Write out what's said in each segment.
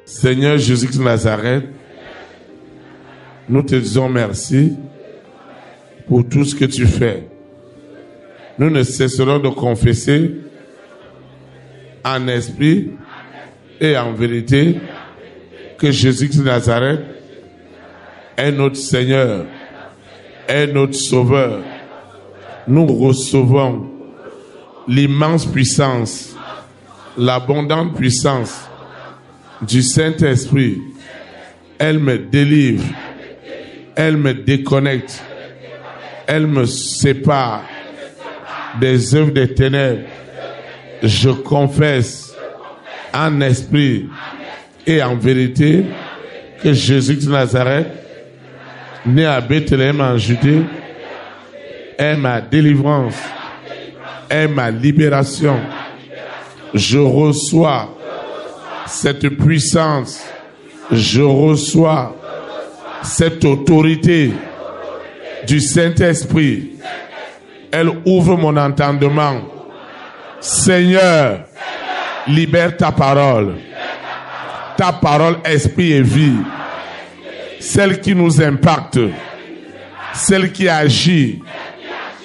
Seigneur Jésus de Nazareth, nous te disons merci pour tout ce que tu fais. Nous ne cesserons de confesser en esprit et en vérité que Jésus de Nazareth est notre Seigneur, est notre Sauveur. Nous recevons l'immense puissance, l'abondante puissance du Saint-Esprit. Elle me délivre, elle me déconnecte, elle me sépare des œuvres des ténèbres. Je confesse en esprit et en vérité que Jésus de Nazareth, né à Bethléem en Judée, est ma délivrance, est ma libération. Je reçois cette puissance, je reçois cette autorité du Saint-Esprit. Elle ouvre mon entendement. Seigneur, libère ta parole. Ta parole, esprit et vie. Celle qui nous impacte. Celle qui agit.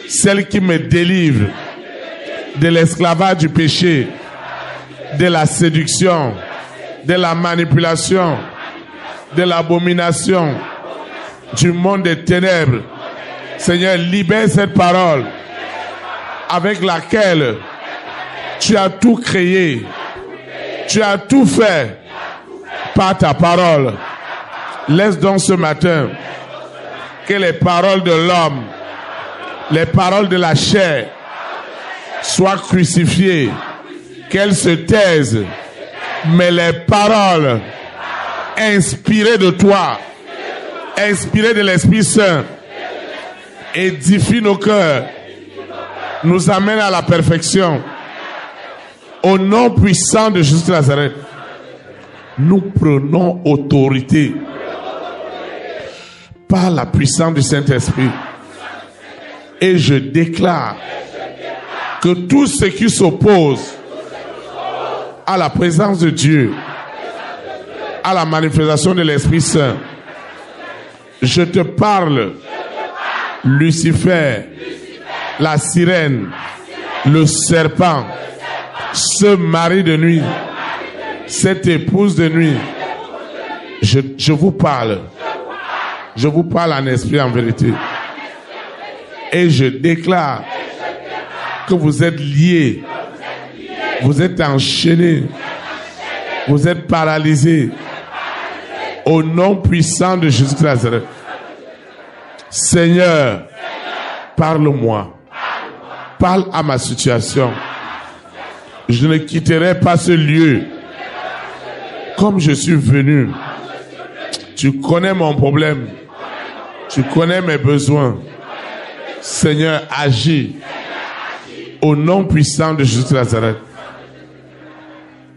Celle qui me délivre de l'esclavage du péché, de la séduction, de la manipulation, de l'abomination, du monde des ténèbres. Seigneur, libère cette parole avec laquelle tu as tout créé, tu as tout fait par ta parole. Laisse donc ce matin que les paroles de l'homme, les paroles de la chair soient crucifiées, qu'elles se taisent, mais les paroles inspirées de toi, inspirées de l'Esprit Saint, édifient nos cœurs, nous amènent à la perfection. Au nom puissant de Jésus de Nazareth, nous prenons autorité par la puissance du Saint-Esprit. Et je déclare que tout ce qui s'oppose à la présence de Dieu, à la manifestation de l'Esprit Saint, je te parle, Lucifer, la sirène, le serpent, ce mari de nuit, cette épouse de nuit, je vous parle. Je vous parle en esprit, en vérité. Et je déclare que vous êtes liés, vous êtes enchaînés, vous êtes paralysés. Au nom puissant de Jésus de Nazareth. Seigneur, parle-moi. Parle à ma situation. Je ne quitterai pas ce lieu comme je suis venu. Tu connais mon problème. Tu connais mes besoins. Seigneur, agis au nom puissant de Jésus de Nazareth.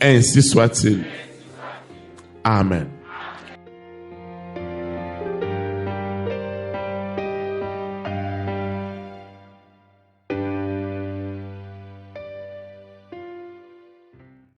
Ainsi soit-il. Amen.